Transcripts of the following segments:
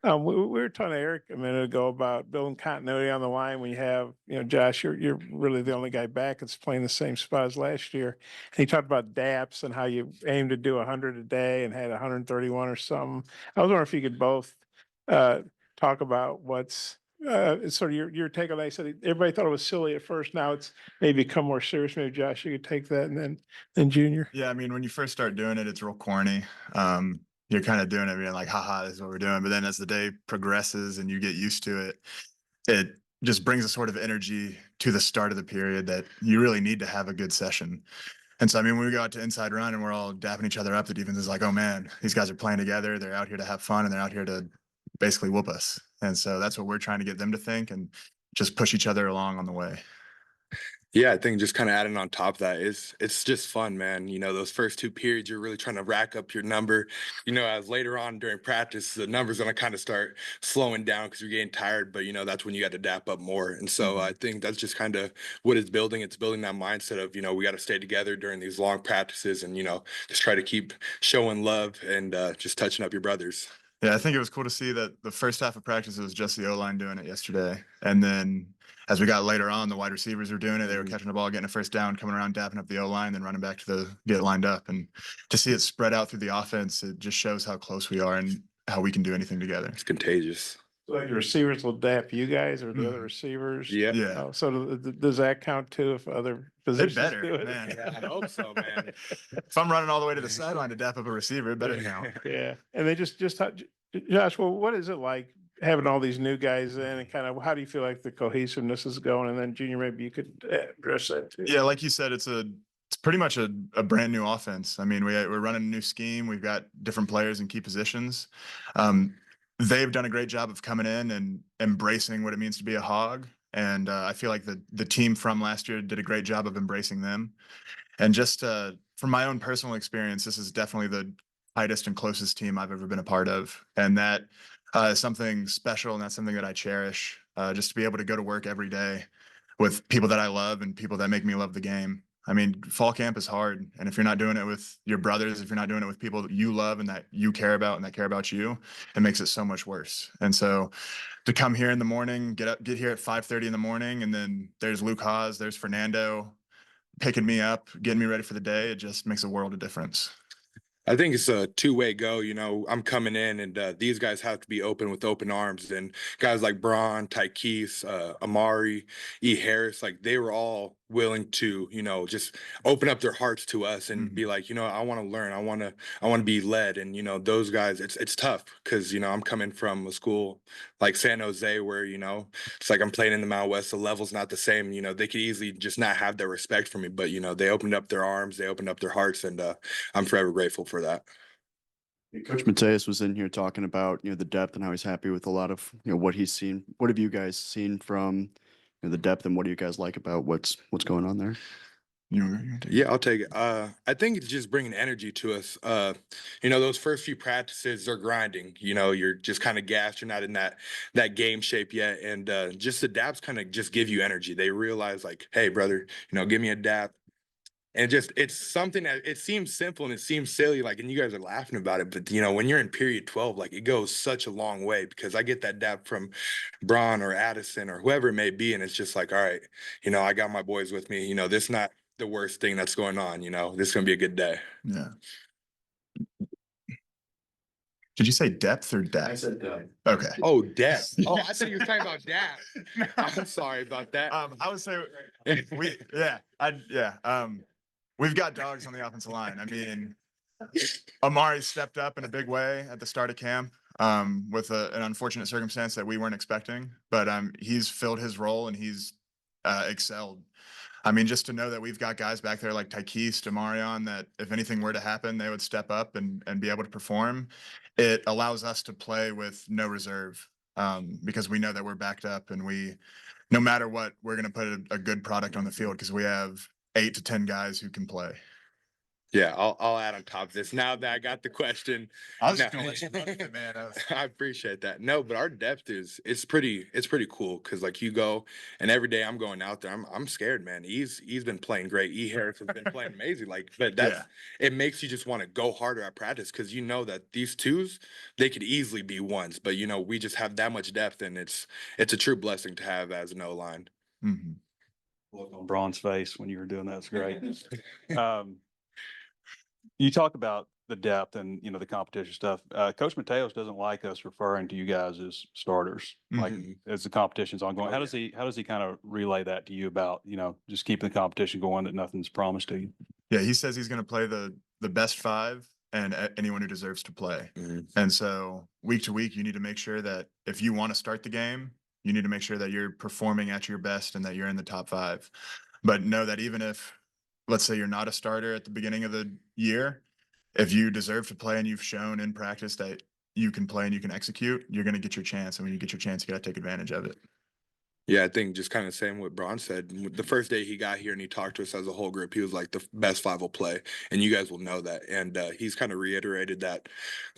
We were talking to Eric a minute ago about building continuity on the line when you have, Josh, you're really the only guy back that's playing the same spot as last year. And he talked about daps and how you aim to do 100 a day and had 131 or something. I was wondering if you could both uh, talk about what's sort of your take on that. I said everybody thought it was silly at first. Now it's maybe become more serious. Maybe Josh, you could take that, and then Junior. Yeah, I mean, when you first start doing it, it's real corny. You're kind of doing it being like, haha, this is what we're doing. But then as the day progresses and you get used to it, it just brings a sort of energy to the start of the period that you really need to have a good session. And so, I mean, when we go out to inside run and we're all dapping each other up, the defense is like, oh man, these guys are playing together. They're out here to have fun and they're out here to basically whoop us. And so that's what we're trying to get them to think and just push each other along on the way. Yeah, I think just kind of adding on top of that is it's just fun, man. Those first two periods, you're really trying to rack up your number. As later on during practice, the number's gonna kind of start slowing down because you're getting tired, but that's when you got to dap up more. And so I think that's just kind of what it's building. It's building that mindset of, we got to stay together during these long practices and, just try to keep showing love and just touching up your brothers. Yeah, I think it was cool to see that the first half of practice it was just the O-line doing it yesterday. And then as we got later on, the wide receivers were doing it. They were catching the ball, getting a first down, coming around, dapping up the O-line, then running back to get lined up. And to see it spread out through the offense, it just shows how close we are and how we can do anything together. It's contagious. Like the receivers will dap you guys or the other receivers. Yeah. Yeah. So does that count too if other They positions better, do it? man. Yeah, I hope so, man. If I'm running all the way to the sideline to dap up a receiver, it better count. Yeah. And they just Josh, well, what is it like having all these new guys in and kind of how do you feel like the cohesiveness is going? And then Junior, maybe you could address that too. Yeah, like you said, it's pretty much a brand new offense. I mean, we're running a new scheme. We've got different players in key positions. They've done a great job of coming in and embracing what it means to be a hog. And I feel like the team from last year did a great job of embracing them. And just from my own personal experience, this is definitely the tightest and closest team I've ever been a part of. And that is something special. And that's something that I cherish, just to be able to go to work every day with people that I love and people that make me love the game. I mean, fall camp is hard. And if you're not doing it with your brothers, if you're not doing it with people that you love and that you care about and that care about you, it makes it so much worse. And so to come here in the morning, get here at 5:30 in the morning, and then there's Luke Haas, there's Fernando picking me up, getting me ready for the day, it just makes a world of difference. I think it's a two-way go. I'm coming in, and these guys have to be open with open arms. And guys like Braun, Tykees, Amari, E. Harris, like they were all willing to, just open up their hearts to us and be like, I want to learn, I want to be led. And those guys, it's tough because I'm coming from a school like San Jose where it's like I'm playing in the Mountain West. The level's not the same. They could easily just not have their respect for me, but they opened up their arms, they opened up their hearts, and I'm forever grateful for that. Coach Mateus was in here talking about the depth and how he's happy with a lot of what he's seen. What have you guys seen from the depth, and what do you guys like about what's going on there? Yeah, I'll take it. I think it's just bringing energy to us. Those first few practices are grinding. You're just kind of gassed. You're not in that game shape yet, and just the daps kind of just give you energy. They realize like, hey, brother, give me a dap. And it's something that it seems simple and it seems silly, like, and you guys are laughing about it, but when you're in period 12, like it goes such a long way because I get that dap from Braun or Addison or whoever it may be, and it's just like, all right, I got my boys with me. This is not the worst thing that's going on. This is gonna be a good day. Yeah. Did you say depth or depth? I said depth. Okay. Oh, depth. Oh, I thought you were talking about depth. I'm sorry about that. I would say we've got dogs on the offensive line. I mean, Amari stepped up in a big way at the start of camp with an unfortunate circumstance that we weren't expecting, but he's filled his role and he's excelled. I mean, just to know that we've got guys back there like Tykees, Demarion, that if anything were to happen, they would step up and be able to perform. It allows us to play with no reserve because we know that we're backed up and no matter what, we're going to put a good product on the field because we have 8 to 10 guys who can play. Yeah, I'll add on top of this. Now that I got the question, I was no. just gonna let you run with it, man. I appreciate that. No, but our depth it's pretty cool because like you go and every day I'm going out there, I'm scared, man. He's been playing great. E Harris has been playing amazing. Like, but that's Yeah. it makes you just want to go harder at practice because you know that these twos they could easily be ones, but you know we just have that much depth and it's a true blessing to have as an O line. Mhm. Look on Braun's face when you were doing that. It's great. You talk about the depth and, you know, the competition stuff. Coach Mateos doesn't like us referring to you guys as starters, like Mhm. as the competition's ongoing. Oh, How does he kind of relay that to you about, you know, just keeping the competition going, that nothing's promised to you? Yeah, he says he's going to play the best five and anyone who deserves to play. Mhm. And so week to week, you need to make sure that if you want to start the game, you need to make sure that you're performing at your best and that you're in the top five. But know that even if, let's say, you're not a starter at the beginning of the year, if you deserve to play and you've shown in practice that you can play and you can execute, you're going to get your chance. And when you get your chance, you got to take advantage of it. Yeah, I think just kind of saying what Braun said. The first day he got here and he talked to us as a whole group, he was like, the best five will play. And you guys will know that. And he's kind of reiterated that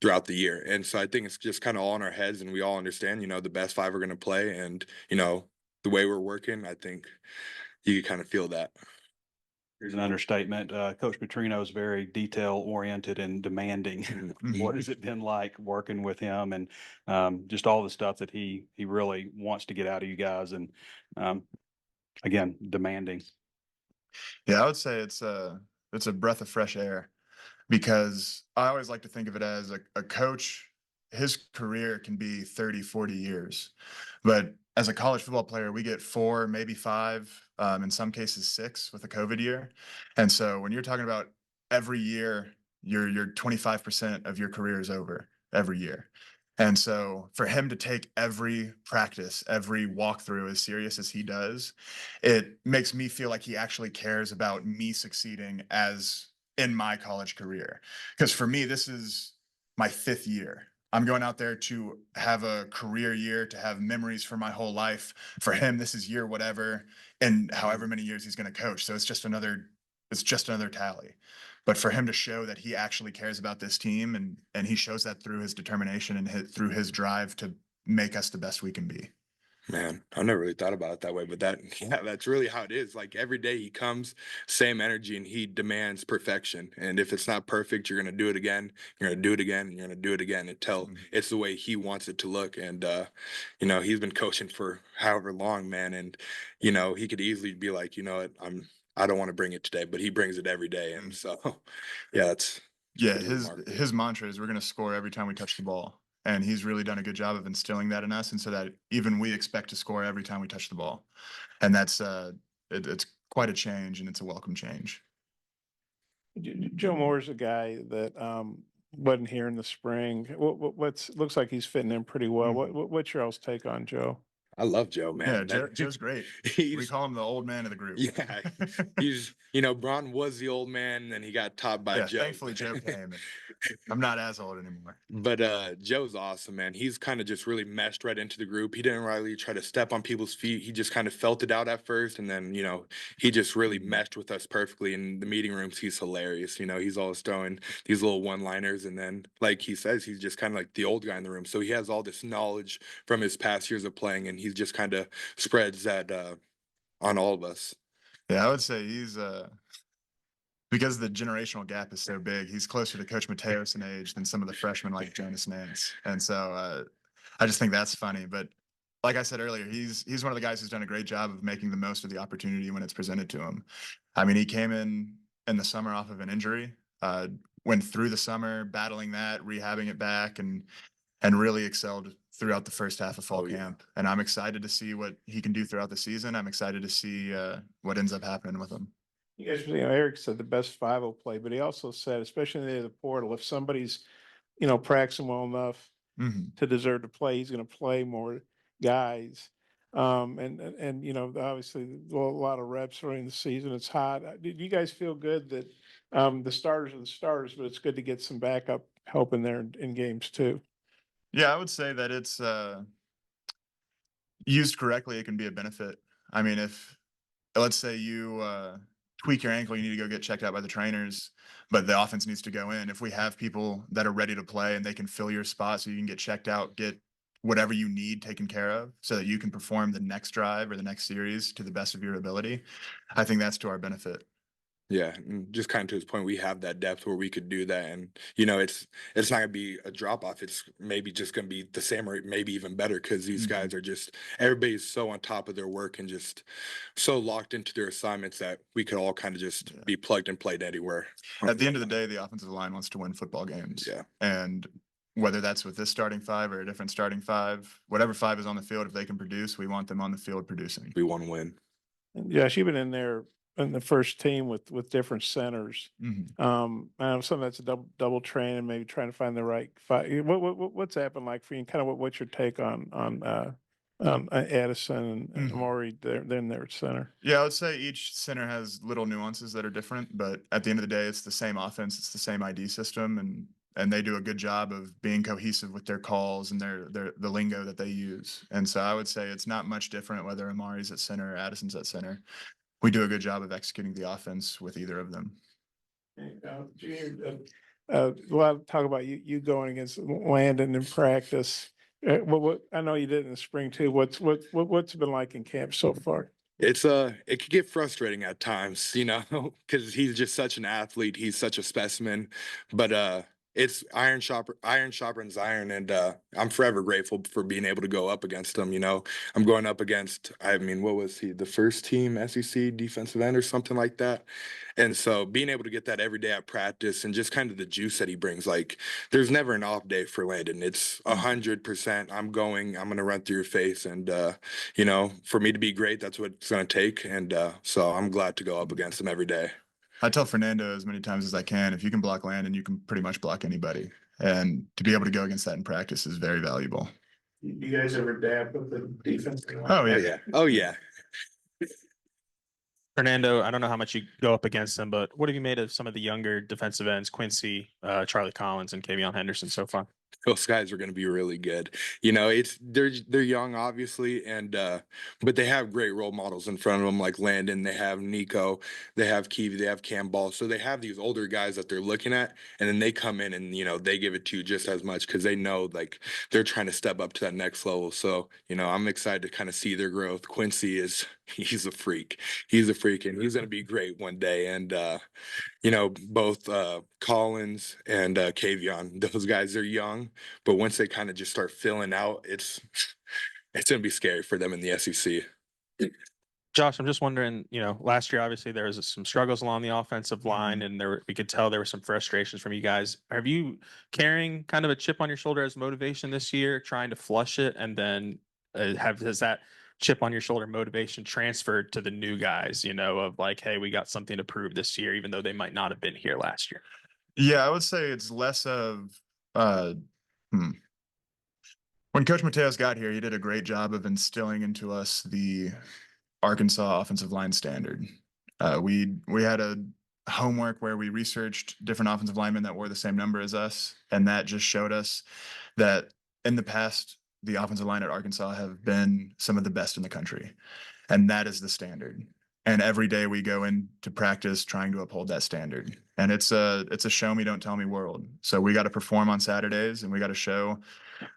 throughout the year. And so I think it's just kind of all in our heads and we all understand, you know, the best five are going to play. And, you know, the way we're working, I think you can kind of feel that. Here's an understatement. Coach Petrino is very detail oriented and demanding. What has it been like working with him and just all the stuff that he really wants to get out of you guys and again, demanding. Yeah, I would say it's a breath of fresh air because I always like to think of it as a coach, his career can be 30, 40 years. But as a college football player, we get 4, maybe 5, in some cases 6 with a COVID year. And so when you're talking about every year, your 25% of your career is over every year. And so for him to take every practice, every walkthrough as serious as he does, it makes me feel like he actually cares about me succeeding as in my college career. Because for me, this is my 5th year. I'm going out there to have a career year, to have memories for my whole life. For him, this is year whatever, and however many years he's going to coach. So it's just another tally. But for him to show that he actually cares about this team and he shows that through his determination and through his drive to make us the best we can be. Man, I never really thought about it that way, but that's really how it is. Like every day he comes, same energy, and he demands perfection. And if it's not perfect, you're gonna do it again. You're gonna do it again, and you're gonna do it again until it's the way he wants it to look. And you know, he's been coaching for however long, man. And you know, he could easily be like, you know what, I don't want to bring it today, but he brings it every day. And so, yeah, it's Yeah, pretty remarkable. his mantra is we're going to score every time we touch the ball. And he's really done a good job of instilling that in us, and so that even we expect to score every time we touch the ball. And that's it's quite a change, and it's a welcome change. Joe Moore's a guy that wasn't here in the spring. Looks like he's fitting in pretty well. What's your all's take on Joe? I love Joe, man. Yeah, Joe's great. We call him the old man of the group. Yeah, he's you know, Braun was the old man, and then he got taught by Yeah, Joe. thankfully Joe came. I'm not as old anymore. But Joe's awesome, man. He's kind of just really meshed right into the group. He didn't really try to step on people's feet. He just kind of felt it out at first, and then you know he just really meshed with us perfectly. In the meeting rooms, he's hilarious. You know, he's always throwing these little one-liners, and then like he says, he's just kind of like the old guy in the room. So he has all this knowledge from his past years of playing, and he just kind of spreads that on all of us. Yeah, I would say he's because the generational gap is so big, he's closer to Coach Mateos in age than some of the freshmen like Jonas Nance. And so I just think that's funny. But like I said earlier, he's one of the guys who's done a great job of making the most of the opportunity when it's presented to him. I mean, he came in the summer off of an injury, went through the summer battling that, rehabbing it back, and really excelled throughout the first half of fall camp. And I'm excited to see what he can do throughout the season. I'm excited to see what ends up happening with him. You guys, Eric said the best five will play, but he also said, especially in the day of the portal, if somebody's, practicing well enough to deserve to play, he's going to play more guys. And obviously a lot of reps during the season. It's hot. Did you guys feel good that the starters are the starters, but it's good to get some backup help in there in games too? Yeah, I would say that it's used correctly, it can be a benefit. I mean, if let's say you tweak your ankle, you need to go get checked out by the trainers, but the offense needs to go in. If we have people that are ready to play and they can fill your spot so you can get checked out, get whatever you need taken care of so that you can perform the next drive or the next series to the best of your ability, I think that's to our benefit. Yeah, and just kind of to his point, we have that depth where we could do that, and you know, it's not gonna be a drop off. It's maybe just gonna be the same or maybe even better because these guys are just everybody's so on top of their work and just so locked into their assignments that we could all kind of just be plugged and played anywhere. At the end of the day, the offensive line wants to win football games. Yeah. And whether that's with this starting five or a different starting five, whatever five is on the field, if they can produce, we want them on the field producing. We want to win. Josh, you've been in there in the first team with different centers. Mhm. I know some that's a double training, maybe trying to find the right fight. What's happened like for you? Kind of what's your take on Addison and Mhm. Maury? They're in their center. Yeah, I would say each center has little nuances that are different, but at the end of the day, it's the same offense, it's the same ID system, and they do a good job of being cohesive with their calls and the lingo that they use. And so I would say it's not much different whether Amari's at center or Addison's at center. We do a good job of executing the offense with either of them. Junior, a lot of talk about you going against Landon in practice. What I know you did in the spring too. What's it been like in camp so far? It's it could get frustrating at times, you know, because he's just such an athlete. He's such a specimen, but it's iron sharpens iron, and I'm forever grateful for being able to go up against him. You know, I'm going up against, I mean, what was he, the first team SEC defensive end or something like that? And so being able to get that every day at practice and just kind of the juice that he brings, like there's never an off day for Landon. It's 100%. I'm gonna run through your face, and you know, for me to be great, that's what it's gonna take. And so I'm glad to go up against him every day. I tell Fernando as many times as I can, if you can block Landon, you can pretty much block anybody. And to be able to go against that in practice is very valuable. You guys ever dab with the defense? Oh, yeah. Oh yeah. Oh yeah. Fernando, I don't know how much you go up against them, but what have you made of some of the younger defensive ends, Quincy, Charlie Collins, and Kavion Henderson so far? Those guys are going to be really good. You know, they're young, obviously, and but they have great role models in front of them, like Landon. They have Nico, they have Kiwi, they have Cam Ball. So they have these older guys that they're looking at, and then they come in and you know they give it to you just as much because they know like they're trying to step up to that next level. So you know, I'm excited to kind of see their growth. Quincy he's a freak. He's a freak, and he's going to be great one day. And you know, both Collins and Kavion, those guys are young, but once they kind of just start filling out, it's gonna be scary for them in the SEC. Josh, I'm just wondering, last year, obviously there was some struggles along the offensive line and we could tell there were some frustrations from you guys. Are you carrying kind of a chip on your shoulder as motivation this year, trying to flush it? And then has that chip on your shoulder motivation transferred to the new guys, of like, hey, we got something to prove this year, even though they might not have been here last year? Yeah, I would say it's less of when Coach Mateos got here, he did a great job of instilling into us the Arkansas offensive line standard. We had a homework where we researched different offensive linemen that wore the same number as us, and that just showed us that in the past, the offensive line at Arkansas have been some of the best in the country, and that is the standard. And every day we go into practice trying to uphold that standard. And it's a show me, don't tell me world. So we got to perform on Saturdays, and we got to show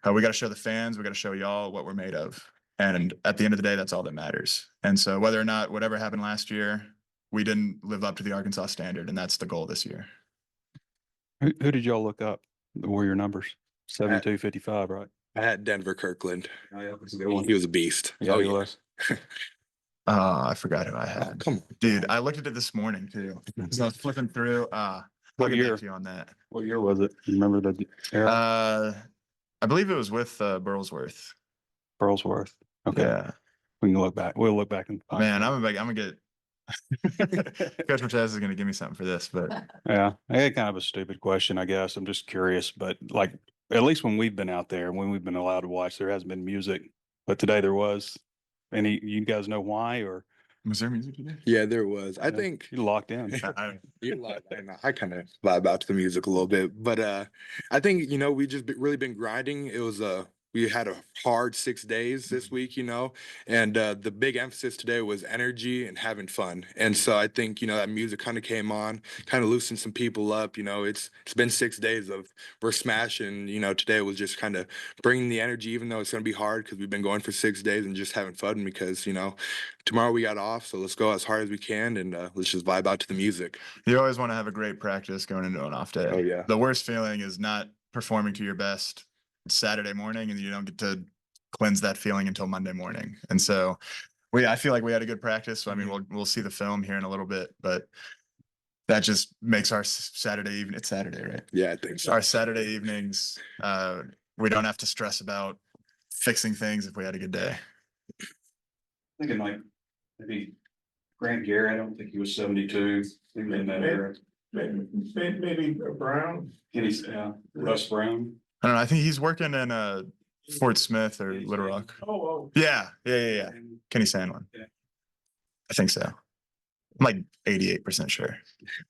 the fans, we got to show y'all what we're made of. And at the end of the day, that's all that matters. And so whether or not whatever happened last year, we didn't live up to the Arkansas standard, and that's the goal this year. Who did y'all look up? The Warrior numbers 72-55, right? I had Denver Kirkland. Oh, yeah, that's a good one. He was a beast. Yeah, he was. I forgot who I had. Come on, Dude, I looked at it this morning too. So I was flipping through. I'll What get year? back to you on that. What year was it? You remember the era? I believe it was with Burlsworth. Burlsworth. Okay. Yeah. We can look back. We'll look back and find Man, I'm gonna get Coach Martez is gonna give me something for this, but Yeah, I had kind of a stupid question, I guess. I'm just curious, but like at least when we've been out there, when we've been allowed to watch, there hasn't been music. But today there was. Any you guys know why or was there music today? Yeah, there was. I Yeah. think you locked in? you're locked in. I kind of vibe out to the music a little bit, but I think we just really been grinding. It was we had a hard 6 days this week, you know, and the big emphasis today was energy and having fun. And so I think, you know, that music kind of came on, kind of loosened some people up. You know, it's been 6 days of we're smashing. You know, today was just kind of bringing the energy, even though it's going to be hard because we've been going for 6 days and just having fun because, you know, tomorrow we got off. So let's go as hard as we can and let's just vibe out to the music. You always want to have a great practice going into an off day. Oh, yeah. The worst feeling is not performing to your best Saturday morning and you don't get to cleanse that feeling until Monday morning. And so I feel like we had a good practice. So I mean, we'll see the film here in a little bit, but that just makes our Saturday evening. It's Saturday, right? Yeah, I think so. Our Saturday evenings, we don't have to stress about fixing things if we had a good day. Thinking like maybe Grant Garrett, I don't think he was 72. He was in that era. Maybe Brown. Kenny, Russ Brown. I don't know. I think he's working in Fort Smith or Little Rock. Oh. Yeah. Kenny Sandlin. Yeah. I think so. I'm like 88% sure.